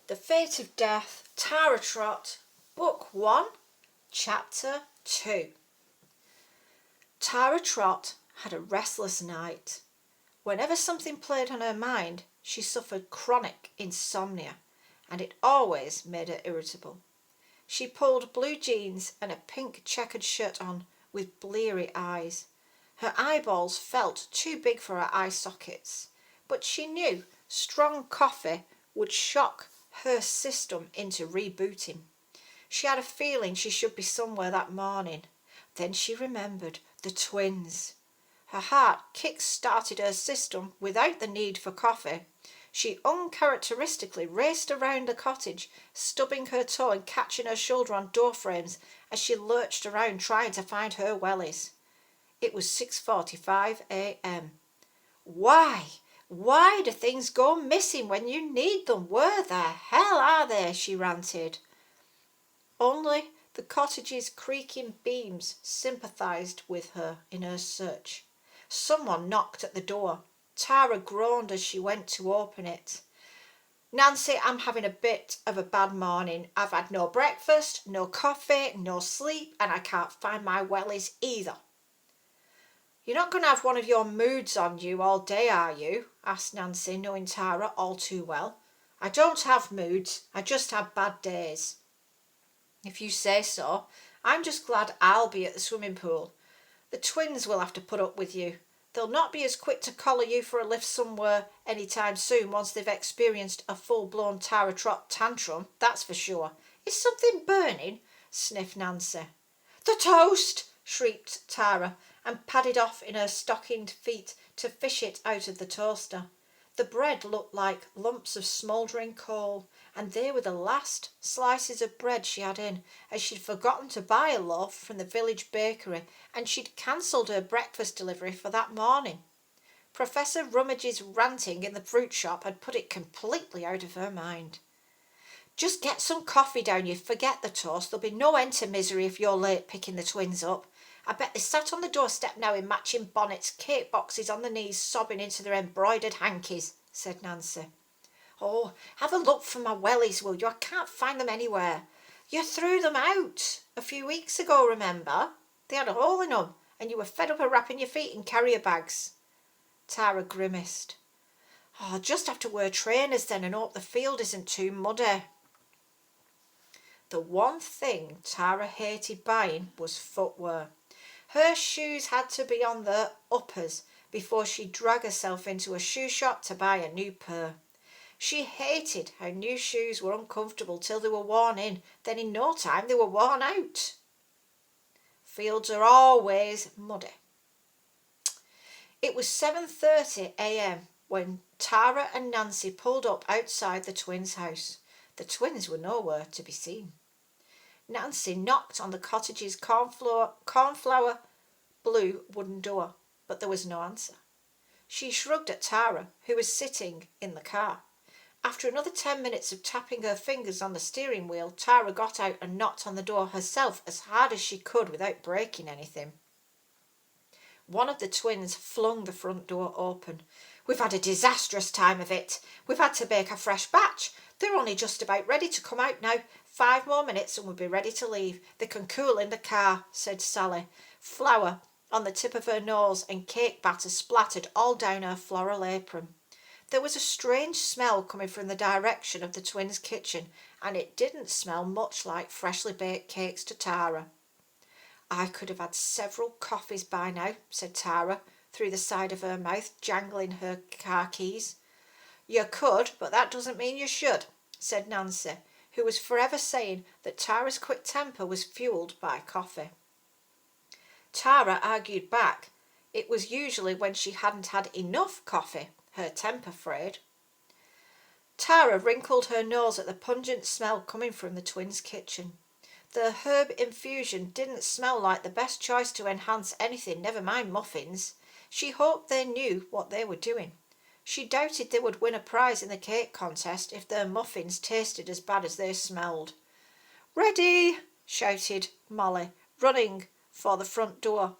The Fete of Death, Tara Trott, Book 1, Chapter 2. Tara Trott had a restless night. Whenever something played on her mind, she suffered chronic insomnia, and it always made her irritable. She pulled blue jeans and a pink checkered shirt on with bleary eyes. Her eyeballs felt too big for her eye sockets, but she knew strong coffee would shock her system into rebooting. She had a feeling she should be somewhere that morning. Then she remembered the twins. Her heart kick-started her system without the need for coffee. She uncharacteristically raced around the cottage, stubbing her toe and catching her shoulder on door frames as she lurched around trying to find her wellies. It was 6:45 a.m. Why do things go missing when you need them? Where the hell are they? She ranted. Only the cottage's creaking beams sympathised with her in her search. Someone knocked at the door. Tara groaned as she went to open it. "Nancy, I'm having a bit of a bad morning. I've had no breakfast, no coffee, no sleep, and I can't find my wellies either." "You're not going to have one of your moods on you all day, are you?" asked Nancy, knowing Tara all too well. "I don't have moods, I just have bad days." "If you say so. I'm just glad I'll be at the swimming pool. The twins will have to put up with you. They'll not be as quick to collar you for a lift somewhere any time soon once they've experienced a full-blown Tara Trott tantrum, that's for sure." "Is something burning?" sniffed Nancy. "The toast!" shrieked Tara, and padded off in her stockinged feet to fish it out of the toaster. The bread looked like lumps of smouldering coal, and they were the last slices of bread she had in, as she'd forgotten to buy a loaf from the village bakery, and she'd cancelled her breakfast delivery for that morning. Professor Rummage's ranting in the fruit shop had put it completely out of her mind. "Just get some coffee down, you forget the toast. There'll be no end to misery if you're late picking the twins up. I bet they sat on the doorstep now in matching bonnets, cake boxes on their knees, sobbing into their embroidered hankies," said Nancy. "Oh, have a look for my wellies, will you? I can't find them anywhere. You threw them out a few weeks ago, remember? They had a hole in them, and you were fed up of wrapping your feet in carrier bags." Tara grimaced. "Oh, I'll just have to wear trainers then and hope the field isn't too muddy." The one thing Tara hated buying was footwear. Her shoes had to be on their uppers before she'd drag herself into a shoe shop to buy a new pair. She hated how new shoes were uncomfortable till they were worn in, then in no time they were worn out. Fields are always muddy. It was 7:30 a.m. when Tara and Nancy pulled up outside the twins' house. The twins were nowhere to be seen. Nancy knocked on the cottage's cornflower blue wooden door, but there was no answer. She shrugged at Tara, who was sitting in the car. After another 10 minutes of tapping her fingers on the steering wheel, Tara got out and knocked on the door herself as hard as she could without breaking anything. One of the twins flung the front door open. "We've had a disastrous time of it. We've had to bake a fresh batch. They're only just about ready to come out now. 5 more minutes and we'll be ready to leave. They can cool in the car," said Sally. Flour on the tip of her nose and cake batter splattered all down her floral apron. There was a strange smell coming from the direction of the twins' kitchen, and it didn't smell much like freshly baked cakes to Tara. "I could have had several coffees by now," said Tara through the side of her mouth, jangling her car keys. "You could, but that doesn't mean you should," said Nancy, who was forever saying that Tara's quick temper was fueled by coffee. Tara argued back. It was usually when she hadn't had enough coffee her temper frayed. Tara wrinkled her nose at the pungent smell coming from the twins' kitchen. The herb infusion didn't smell like the best choice to enhance anything, never mind muffins. She hoped they knew what they were doing. She doubted they would win a prize in the cake contest if their muffins tasted as bad as they smelled. "Ready!" shouted Molly, running for the front door,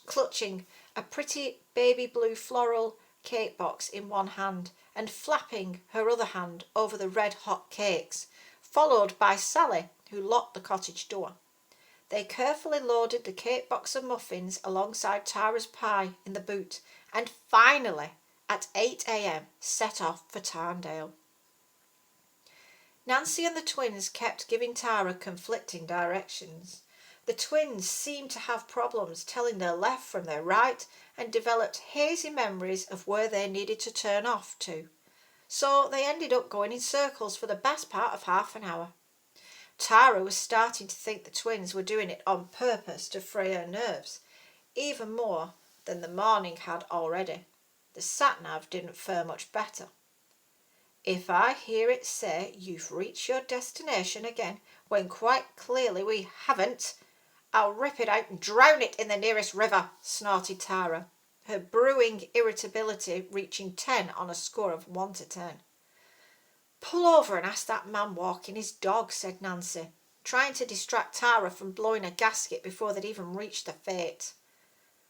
clutching a pretty baby blue floral cake box in one hand and flapping her other hand over the red-hot cakes, followed by Sally, who locked the cottage door. They carefully loaded the cake box of muffins alongside Tara's pie in the boot and finally, at 8 a.m, set off for Tarndale. Nancy and the twins kept giving Tara conflicting directions. The twins seemed to have problems telling their left from their right and developed hazy memories of where they needed to turn off to. So they ended up going in circles for the best part of half an hour. Tara was starting to think the twins were doing it on purpose to fray her nerves, even more than the morning had already. The sat-nav didn't fare much better. If I hear it say you've reached your destination again when quite clearly we haven't, I'll rip it out and drown it in the nearest river, snorted Tara, her brewing irritability reaching 10 on a score of 1 to 10. Pull over and ask that man walking his dog, said Nancy, trying to distract Tara from blowing a gasket before they'd even reached the Fete.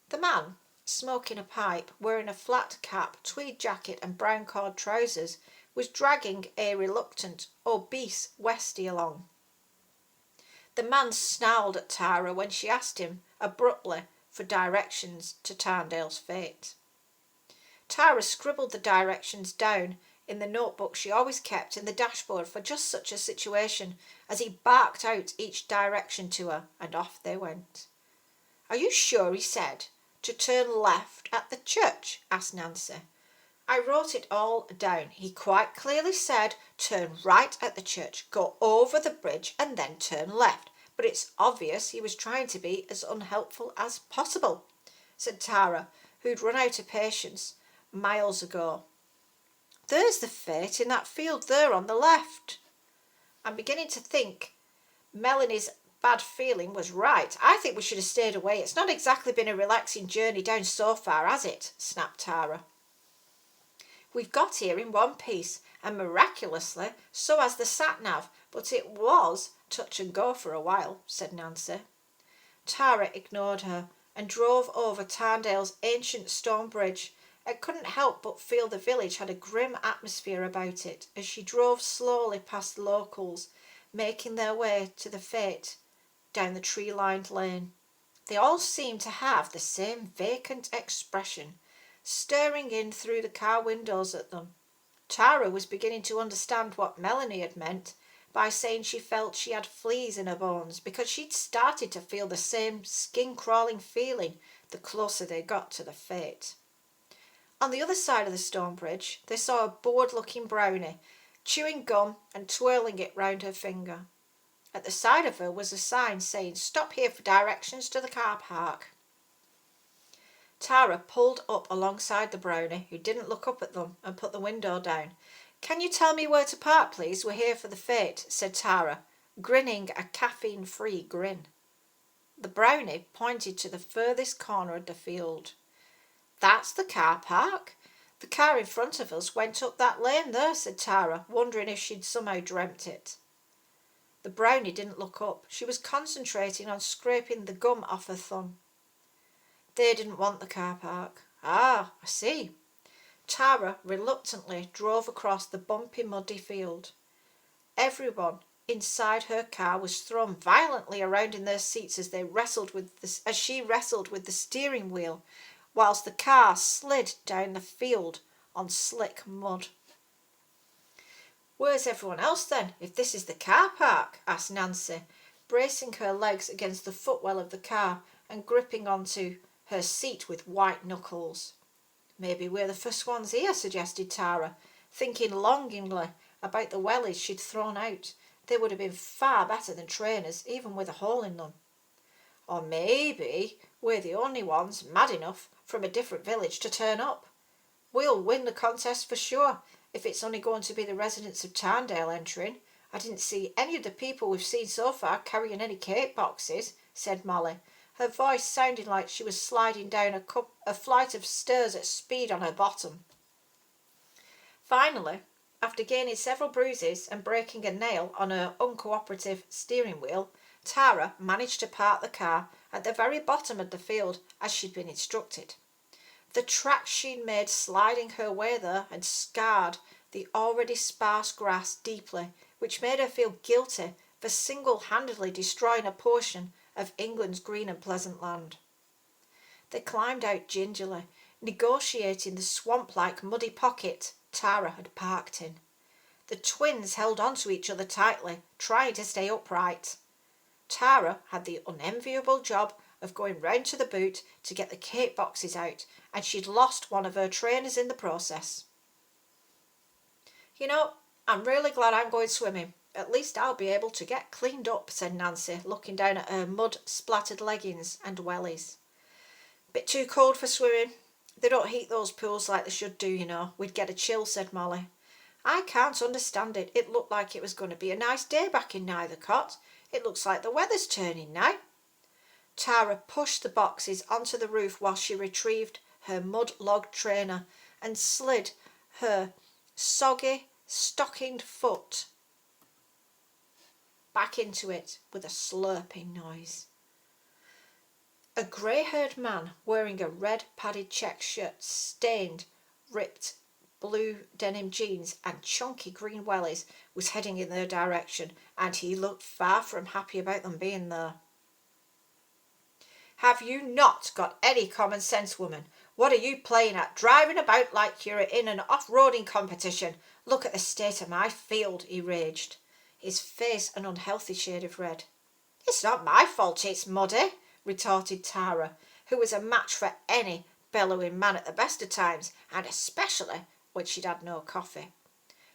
The man, smoking a pipe, wearing a flat cap, tweed jacket and brown cord trousers, was dragging a reluctant, obese Westie along. The man snarled at Tara when she asked him, abruptly, for directions to Tarndale's Fete. Tara scribbled the directions down in the notebook she always kept in the dashboard for just such a situation, as he barked out each direction to her, and off they went. Are you sure he said to turn left at the church? Asked Nancy. I wrote it all down. He quite clearly said turn right at the church, go over the bridge and then turn left. But it's obvious he was trying to be as unhelpful as possible, said Tara, who'd run out of patience miles ago. There's the Fete in that field there on the left. I'm beginning to think Melanie's bad feeling was right. I think we should have stayed away. It's not exactly been a relaxing journey down so far, has it? Snapped Tara. We've got here in one piece, and miraculously, so has the sat-nav, but it was touch and go for a while, said Nancy. Tara ignored her and drove over Tarndale's ancient stone bridge and couldn't help but feel the village had a grim atmosphere about it as she drove slowly past the locals, making their way to the Fete down the tree-lined lane. They all seemed to have the same vacant expression, staring in through the car windows at them. Tara was beginning to understand what Melanie had meant by saying she felt she had fleas in her bones, because she'd started to feel the same skin-crawling feeling the closer they got to the Fete. On the other side of the stone bridge, they saw a bored-looking brownie, chewing gum and twirling it round her finger. At the side of her was a sign saying, "Stop here for directions to the car park." Tara pulled up alongside the brownie, who didn't look up at them, and put the window down. "Can you tell me where to park, please? We're here for the Fete," said Tara, grinning a caffeine-free grin. The brownie pointed to the furthest corner of the field. "That's the car park. The car in front of us went up that lane there," said Tara, wondering if she'd somehow dreamt it. The brownie didn't look up. She was concentrating on scraping the gum off her thumb. They didn't want the car park. Ah, I see. Tara reluctantly drove across the bumpy, muddy field. Everyone inside her car was thrown violently around in their seats as she wrestled with the steering wheel, whilst the car slid down the field on slick mud. "Where's everyone else then, if this is the car park?" asked Nancy, bracing her legs against the footwell of the car and gripping onto her seat with white knuckles. "Maybe we're the first ones here," suggested Tara, thinking longingly about the wellies she'd thrown out. They would have been far better than trainers, even with a hole in them. "Or maybe we're the only ones mad enough from a different village to turn up. We'll win the contest for sure, if it's only going to be the residents of Tarndale entering. I didn't see any of the people we've seen so far carrying any cake boxes," said Molly, her voice sounding like she was sliding down a flight of stairs at speed on her bottom. Finally, after gaining several bruises and breaking a nail on her uncooperative steering wheel, Tara managed to park the car at the very bottom of the field as she'd been instructed. The tracks she'd made sliding her way there had scarred the already sparse grass deeply, which made her feel guilty for single-handedly destroying a portion of England's green and pleasant land. They climbed out gingerly, negotiating the swamp-like muddy pocket Tara had parked in. The twins held on to each other tightly, trying to stay upright. Tara had the unenviable job of going round to the boot to get the cake boxes out, and she'd lost one of her trainers in the process. "You know, I'm really glad I'm going swimming. At least I'll be able to get cleaned up," said Nancy, looking down at her mud-splattered leggings and wellies. "Bit too cold for swimming. They don't heat those pools like they should do, you know. We'd get a chill," said Molly. "I can't understand it. It looked like it was going to be a nice day back in Nethercot. It looks like the weather's turning now." Tara pushed the boxes onto the roof while she retrieved her mud-log trainer and slid her soggy, stockinged foot back into it with a slurping noise. A grey-haired man wearing a red padded check shirt, stained, ripped blue denim jeans and chunky green wellies was heading in their direction, and he looked far from happy about them being there. "Have you not got any common sense, woman? What are you playing at, driving about like you're in an off-roading competition? Look at the state of my field," he raged, his face an unhealthy shade of red. "It's not my fault it's muddy," retorted Tara, who was a match for any bellowing man at the best of times, and especially when she'd had no coffee.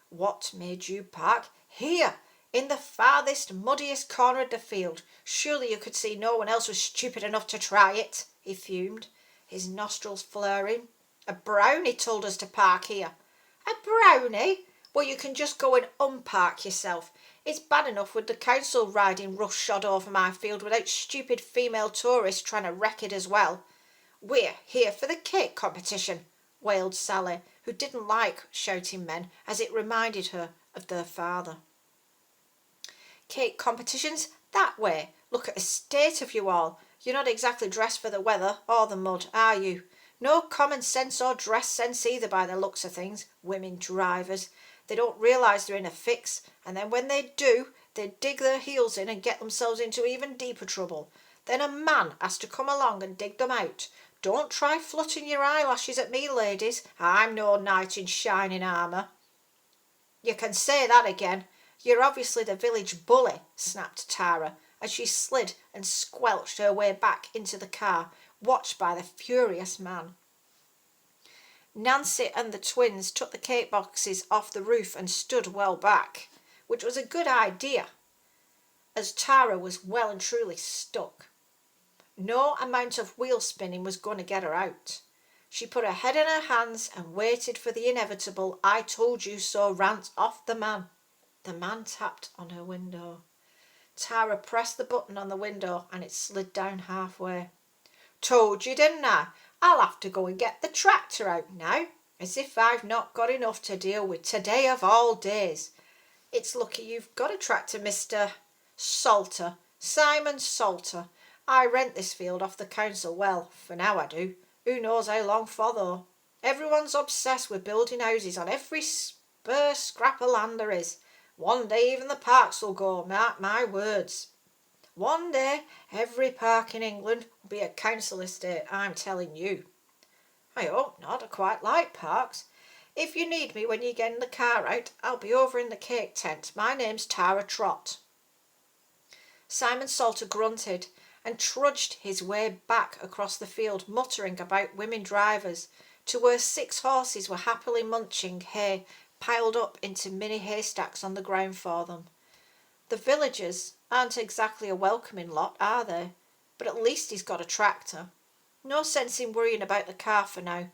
"What made you park here, in the farthest, muddiest corner of the field? Surely you could see no one else was stupid enough to try it," he fumed, his nostrils flaring. "A brownie told us to park here." "A brownie? Well, you can just go and unpark yourself. It's bad enough with the council riding roughshod over my field without stupid female tourists trying to wreck it as well." "We're here for the cake competition," wailed Sally, who didn't like shouting men, as it reminded her of their father. "Cake competitions? That way. Look at the state of you all. You're not exactly dressed for the weather or the mud, are you? No common sense or dress sense either by the looks of things. Women drivers. They don't realise they're in a fix, and then when they do, they dig their heels in and get themselves into even deeper trouble. Then a man has to come along and dig them out. Don't try flutting your eyelashes at me, ladies. I'm no knight in shining armour." "You can say that again. You're obviously the village bully," snapped Tara, as she slid and squelched her way back into the car, watched by the furious man. Nancy and the twins took the cake boxes off the roof and stood well back, which was a good idea, as Tara was well and truly stuck. No amount of wheel spinning was going to get her out. She put her head in her hands and waited for the inevitable "I told you so" rant off the man. The man tapped on her window. Tara pressed the button on the window and it slid down halfway. "Told you, didn't I? I'll have to go and get the tractor out now. As if I've not got enough to deal with today of all days. It's lucky you've got a tractor, Mr. Salter, Simon Salter. I rent this field off the council. Well, for now I do. Who knows how long for, though. Everyone's obsessed with building houses on every spare scrap of land there is. One day even the parks will go, mark my words. One day every park in England will be a council estate, I'm telling you." "I hope not. I quite like parks. If you need me when you get in the car out, I'll be over in the cake tent. My name's Tara Trott." Simon Salter grunted and trudged his way back across the field, muttering about women drivers, to where 6 horses were happily munching hay piled up into mini haystacks on the ground for them. The villagers aren't exactly a welcoming lot, are they? But at least he's got a tractor. No sense in worrying about the car for now.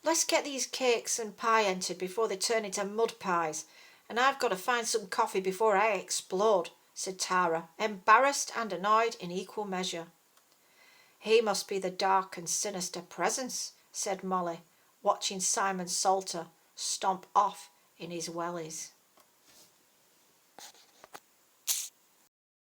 Let's get these cakes and pie entered before they turn into mud pies, and I've got to find some coffee before I explode," said Tara, embarrassed and annoyed in equal measure. "He must be the dark and sinister presence," said Molly, watching Simon Salter stomp off in his wellies.